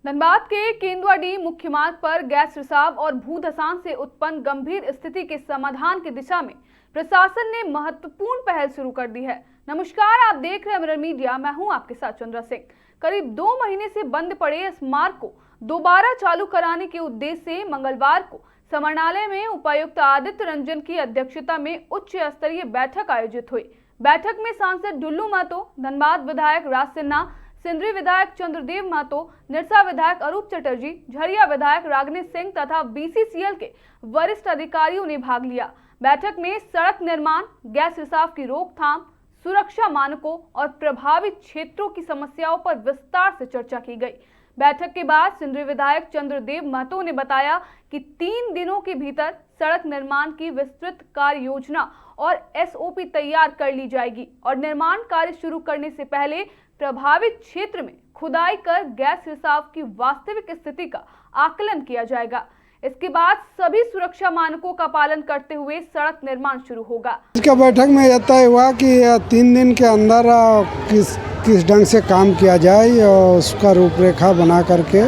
धनबाद के केंदुआडीह मुख्य मार्ग पर गैस रिसाव और भूधसान से उत्पन्न गंभीर स्थिति के समाधान की दिशा में प्रशासन ने महत्वपूर्ण पहल शुरू कर दी है। नमस्कार, आप देख रहे हैं मिरर मीडिया। मैं हूं आपके साथ चंद्रा सिंह। करीब 2 महीने से बंद पड़े इस मार्ग को दोबारा चालू कराने के उद्देश्य से मंगलवार को समरणालय में उपायुक्त आदित्य रंजन की अध्यक्षता में उच्च स्तरीय बैठक आयोजित हुई। बैठक में सांसद डुल्लू महतो, धनबाद विधायक राज सिन्हा, सिंदरी विधायक चंद्रदेव महतो, निरसा विधायक अरूप चटर्जी, झरिया विधायक रागनी सिंह तथा बीसीसीएल के वरिष्ठ अधिकारियों ने भाग लिया। बैठक में सड़क निर्माण, गैस रिसाव की रोकथाम, सुरक्षा मानकों और प्रभावित क्षेत्रों की समस्याओं पर विस्तार से चर्चा की गई। बैठक के बाद सिंदरी विधायक चंद्रदेव महतो ने बताया कि 3 दिनों के भीतर सड़क निर्माण की विस्तृत कार्य योजना और एसओपी तैयार कर ली जाएगी और निर्माण कार्य शुरू करने से पहले प्रभावित क्षेत्र में खुदाई कर गैस रिसाव की वास्तविक स्थिति का आकलन किया जाएगा। इसके बाद सभी सुरक्षा मानकों का पालन करते हुए सड़क निर्माण शुरू होगा। इसका बैठक में यह तय हुआ कि 3 दिन के अंदर किस ढंग से काम किया जाए और उसका रूपरेखा बना करके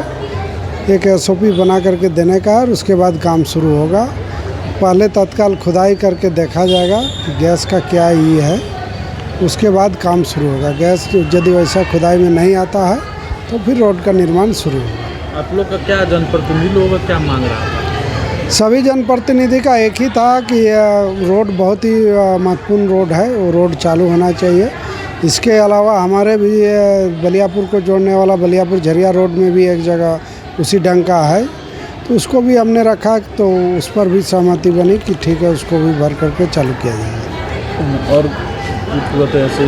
एक एसओपी बना करके देने का, और उसके बाद काम शुरू होगा। पहले तत्काल खुदाई करके देखा जाएगा कि गैस का क्या ही है, उसके बाद काम शुरू होगा। गैस यदि वैसा खुदाई में नहीं आता है तो फिर रोड का निर्माण शुरू होगा। आप लोग का क्या जनप्रतिनिधि लोगों का क्या मांग रहा है? सभी जनप्रतिनिधि का एक ही था कि रोड बहुत ही महत्वपूर्ण रोड है, वो रोड चालू होना चाहिए। इसके अलावा हमारे भी बलियापुर को जोड़ने वाला बलियापुर झरिया रोड में भी एक जगह उसी ढंग का है, तो उसको भी हमने रखा, तो उस पर भी सहमति बनी कि ठीक है, उसको भी भर करके चालू किया जाएगा। और ऐसे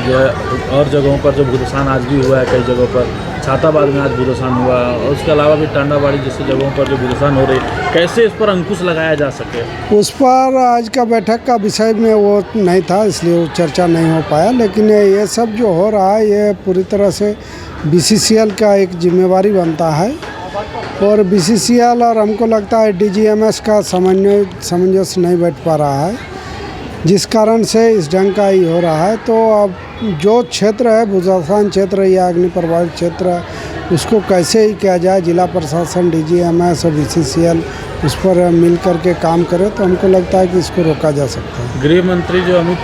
जो है और जगहों पर जो भूधसान आज भी हुआ है, कई जगहों पर छाताबाद में आज भूधसान हुआ, और उसके अलावा भी टांडाबाड़ी जैसे जगहों पर जो भूधसान हो रही, कैसे इस पर अंकुश लगाया जा सके? उस पर आज का बैठक का विषय में वो नहीं था, इसलिए वो चर्चा नहीं हो पाया। लेकिन ये सब जो हो रहा है ये पूरी तरह से बीसीसीएल का एक जिम्मेवारी बनता है, और बीसीसीएल और हमको लगता है डीजीएमएस का सामंजस्य नहीं बैठ पा रहा है, जिस कारण से इस ढंग का ही हो रहा है। तो अब जो क्षेत्र है, भूधसान क्षेत्र या अग्नि प्रभावित क्षेत्र, उसको कैसे ही किया जाए, जिला प्रशासन, डीजीएमएस और बीसीसीएल उस पर मिल करके काम करे, तो हमको लगता है कि इसको रोका जा सकता है। गृह मंत्री जो अमित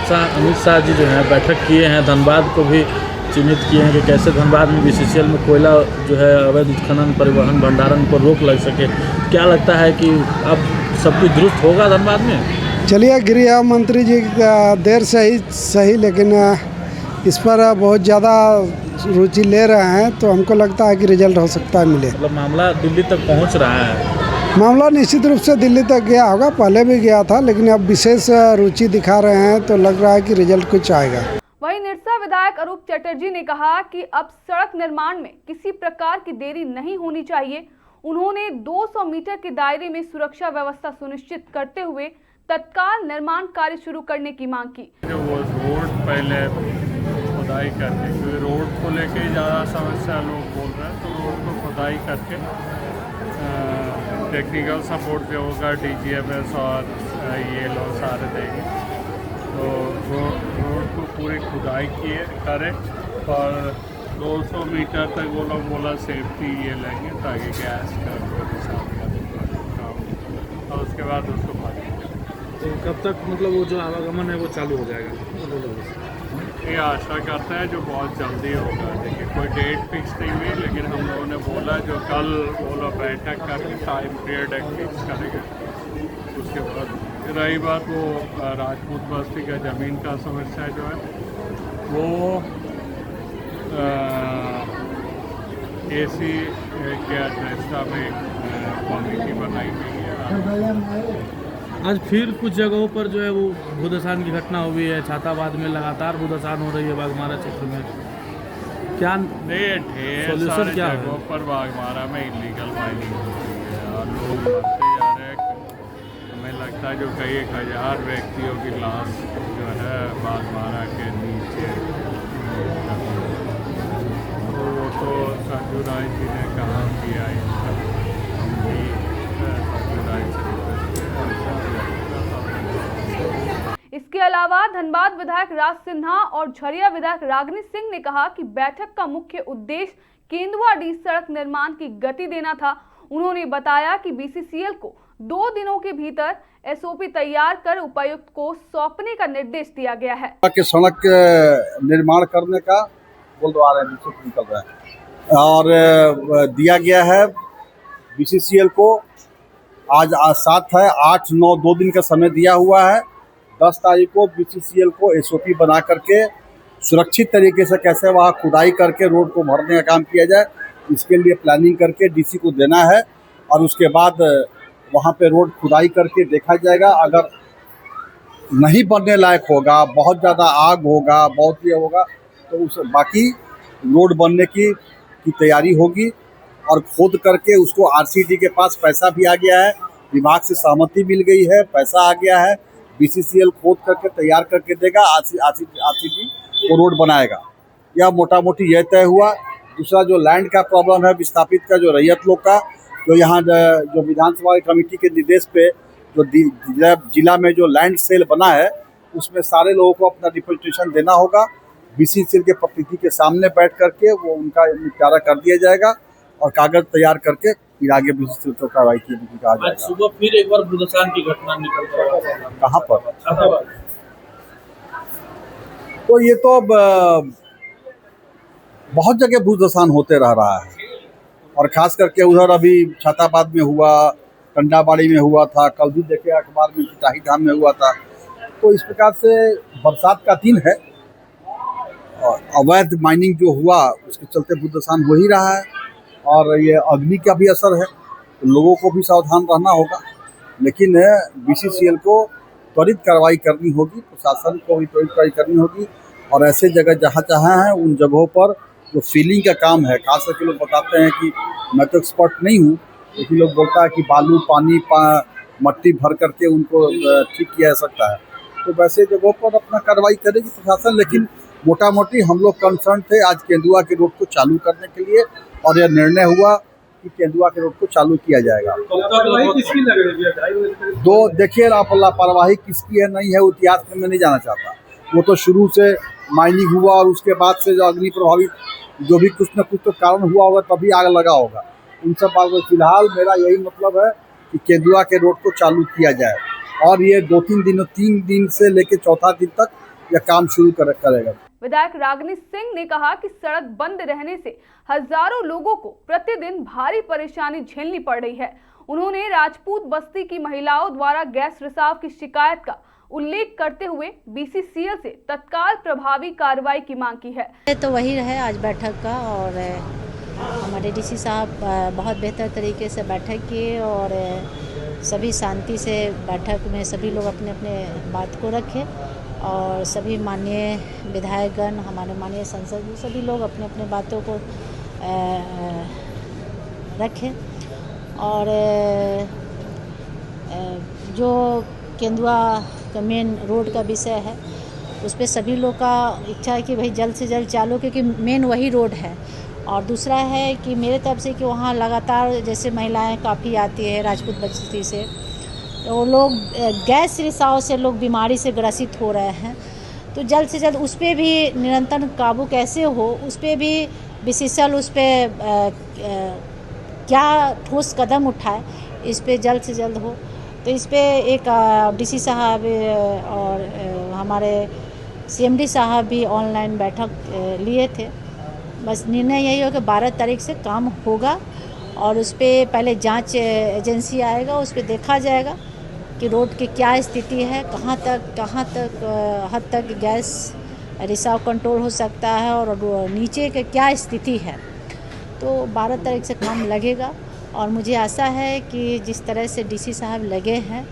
शाह जी जो हैं बैठक किए हैं, धनबाद को भी चिन्हित किए हैं कि कैसे धनबाद में बीसीसीएल में कोयला जो है अवैध उत्खनन, परिवहन, भंडारण पर रोक लग सके। क्या लगता है कि अब सब कुछ दुरुस्त होगा धनबाद में? चलिए, गृह मंत्री जी देर से ही सही, लेकिन इस पर बहुत ज़्यादा रुचि ले रहे हैं, तो हमको लगता है कि रिजल्ट हो सकता है मिले। मतलब मामला दिल्ली तक पहुंच रहा है? मामला निश्चित रूप से दिल्ली तक गया होगा, पहले भी गया था, लेकिन अब विशेष रुचि दिखा रहे हैं, तो लग रहा है कि रिजल्ट कुछ आएगा। वहीं निरसा विधायक अरूप चटर्जी ने कहा कि अब सड़क निर्माण में किसी प्रकार की देरी नहीं होनी चाहिए। उन्होंने 200 मीटर के दायरे में सुरक्षा व्यवस्था सुनिश्चित करते हुए तत्काल निर्माण कार्य शुरू करने की मांग की। जो वो रोड पहले खुदाई करके, क्योंकि रोड को लेके ज़्यादा समस्या लोग बोल रहे हैं, तो रोड को खुदाई करके टेक्निकल सपोर्ट जो होगा डीजीएमएस और ये लोग सारे देंगे, तो रोड को पूरी खुदाई करें और 200 मीटर तक वो लोग बोला सेफ्टी ये लेंगे, ताकि गैस का और उसके बाद उसको तो कब तक मतलब वो जो आवागमन है वो चालू हो जाएगा? ये आशा करता है जो बहुत जल्दी होगा। देखिए, कोई डेट फिक्स नहीं हुई, लेकिन हम लोगों ने बोला जो कल वो लोग बैठक करके टाइम पीरियड एक फिक्स करेंगे। उसके बाद रही बात वो राजपूत बस्ती का ज़मीन का समस्या जो है, वो एसी के अध्यक्षता में कमेटी बनाई गई है। आज फिर कुछ जगहों पर जो है वो भूधसान की घटना हुई है। छाताबाद में लगातार भूधसान हो रही है, बाघमारा क्षेत्र में क्या सोल्यूशन क्या है? जगहों पर बाघमारा में इलीगल माइनिंग हो रही है और लोग मरते जा रहे हैं। हमें लगता है जो कई 1000 व्यक्तियों की लाश जो है बाघमारा के नीचे, तो वो तो संजू राय जी ने कहा किया, हम भी संजू राय से इसके अलावा धनबाद विधायक राज सिन्हा और झरिया विधायक रागनी सिंह ने कहा कि बैठक का मुख्य उद्देश्य केंदुआ-डी सड़क निर्माण की गति देना था। उन्होंने बताया कि बीसीसीएल को 2 दिनों के भीतर एसओपी तैयार कर उपायुक्त को सौंपने का निर्देश दिया गया है। कि सड़क निर्माण करने का बोलवा रहे हैं, निकल रहा है और दिया गया है बीसीसीएल को। आज 7 है, 8, 9 2 दिन का समय दिया हुआ है। 10 तारीख को बीसीसीएल को एसओपी बना करके सुरक्षित तरीके से कैसे वहाँ खुदाई करके रोड को भरने का काम किया जाए, इसके लिए प्लानिंग करके डीसी को देना है और उसके बाद वहाँ पे रोड खुदाई करके देखा जाएगा। अगर नहीं बनने लायक होगा, बहुत ज़्यादा आग होगा, बहुत ये होगा, तो उस बाकी रोड बनने की तैयारी होगी और खोद करके उसको आरसीडी के पास पैसा भी आ गया है, विभाग से सहमति मिल गई है, पैसा आ गया है। बीसीसीएल खोद करके तैयार करके देगा, आरसीडी वो रोड बनाएगा। यह मोटा मोटी यह तय हुआ। दूसरा जो लैंड का प्रॉब्लम है विस्थापित का, जो रैयत लोग का, जो यहाँ जो विधानसभा कमेटी के निर्देश पे जो जिला में जो लैंड सेल बना है उसमें सारे लोगों को अपना रिप्रेजेंटेशन देना होगा। बीसीसीएल के प्रतिनिधि के सामने बैठ करके वो उनका निपटारा कर दिया जाएगा और कागज तैयार करके फिर आगे बीसीसीएल को कार्रवाई की कहा जाएगा। आज सुबह फिर एक बार भूदसान की घटना निकल कर कहाँ पर? तो ये तो बहुत जगह भूदसान होते रह रहा है और खास करके उधर अभी छाताबाद में हुआ, कंडाबाड़ी में हुआ था, कल भी देखे अखबार में चिटाही धाम में हुआ था। तो इस प्रकार से बरसात का दिन है और अवैध माइनिंग जो हुआ उसके चलते भूदसान हो ही रहा है और ये अग्नि का भी असर है, तो लोगों को भी सावधान रहना होगा। लेकिन बीसीसीएल को त्वरित कार्रवाई करनी होगी, प्रशासन को भी त्वरित कार्रवाई करनी होगी और ऐसे जगह जहाँ जहाँ हैं उन जगहों पर जो फिलिंग का काम है, खास करके लोग बताते हैं कि मैं तो एक्सपर्ट नहीं हूँ, लेकिन लोग बोलता है कि बालू पानी मट्टी भर करके उनको ठीक किया जा सकता है। तो वैसे जगहों पर अपना कार्रवाई करेगी प्रशासन। लेकिन मोटा मोटी हम लोग कंसर्न थे आज केंदुआ के रोड को चालू करने के लिए और यह निर्णय हुआ कि केंदुआ के रोड को चालू किया जाएगा। दो देखिए लापरवाही किसकी है नहीं है वो इतिहास में मैं नहीं जाना चाहता। वो तो शुरू से माइनिंग हुआ और उसके बाद से जो अग्नि प्रभावित जो भी कुछ न कुछ तो कारण हुआ होगा तभी आग लगा होगा। उन सब बातों फिलहाल मेरा यही मतलब है कि केंदुआ के रोड को चालू किया जाए और ये 3 दिन से लेकर चौथा दिन तक यह काम शुरू करेगा। विधायक रागिनी सिंह ने कहा कि सड़क बंद रहने से हजारों लोगों को प्रतिदिन भारी परेशानी झेलनी पड़ रही है। उन्होंने राजपूत बस्ती की महिलाओं द्वारा गैस रिसाव की शिकायत का उल्लेख करते हुए बीसीसीएल से तत्काल प्रभावी कार्रवाई की मांग की है। तो वही रहे आज बैठक का और हमारे डीसी साहब बहुत बेहतर तरीके से बैठक किए और सभी शांति से बैठक में सभी लोग अपने अपने बात को रखे और सभी माननीय विधायकगण, हमारे माननीय संसद, सभी लोग अपने अपने बातों को रखें और जो केंदुआ का मेन रोड का विषय है उस पर सभी लोग का इच्छा है कि भाई जल्द से जल्द चालू, क्योंकि मेन वही रोड है। और दूसरा है कि मेरे तरफ से कि वहाँ लगातार जैसे महिलाएं काफ़ी आती है राजपूत बस्ती से, तो लोग गैस रिसाव से लोग बीमारी से ग्रसित हो रहे हैं। तो जल्द से जल्द उस पर भी निरंतर काबू कैसे हो, उस पर भी बीसीसीएल उस पर क्या ठोस कदम उठाए, इस पर जल्द से जल्द हो। तो इस पर एक डीसी साहब और हमारे सीएमडी साहब भी ऑनलाइन बैठक लिए थे। बस निर्णय यही हो कि 12 तारीख से काम होगा और उस पर पहले जांच एजेंसी आएगा, उस पर देखा जाएगा कि रोड की क्या स्थिति है, कहाँ तक हद तक गैस रिसाव कंट्रोल हो सकता है और नीचे के क्या स्थिति है। तो 12 तारीख से काम लगेगा और मुझे आशा है कि जिस तरह से डीसी साहब लगे हैं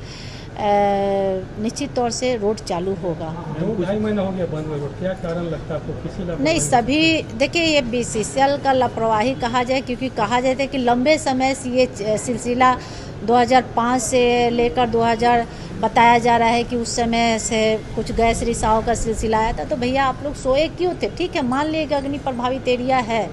निश्चित तौर से रोड चालू होगा। 2-2.5 महीना हो गया बंद रोड, क्या कारण लगता है आपको? किसी नहीं, सभी देखिए ये बीसीसीएल का लापरवाही कहा जाए, क्योंकि कहा जाता है कि लंबे समय से ये सिलसिला 2005 से लेकर 2000 बताया जा रहा है कि उस समय से कुछ गैस रिसाव का सिलसिला आया था। तो भैया आप लोग सोए क्यों थे? ठीक है, मान लिए कि अग्नि प्रभावित एरिया है,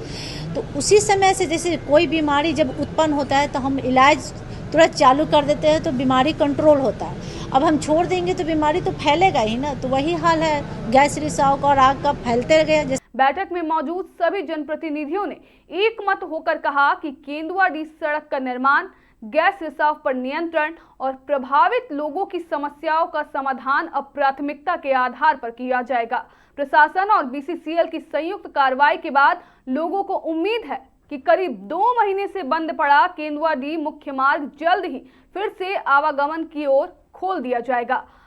तो उसी समय से जैसे कोई बीमारी जब उत्पन्न होता है तो हम इलाज तुरंत चालू कर देते हैं तो बीमारी कंट्रोल होता है। अब हम छोड़ देंगे तो बीमारी तो फैलेगा ही ना। तो वही हाल है गैस रिसाव का और आग का, फैलते गया। बैठक में मौजूद सभी जनप्रतिनिधियों ने एक मत होकर कहा कि केंदुआडीह सड़क का निर्माण, गैस रिसाव पर नियंत्रण और प्रभावित लोगों की समस्याओं का समाधान अब प्राथमिकता के आधार पर किया जाएगा। प्रशासन और बीसीसीएल की संयुक्त कार्रवाई के बाद लोगों को उम्मीद है कि करीब 2 महीने से बंद पड़ा केंदुआडीह मुख्य मार्ग जल्द ही फिर से आवागमन की ओर खोल दिया जाएगा।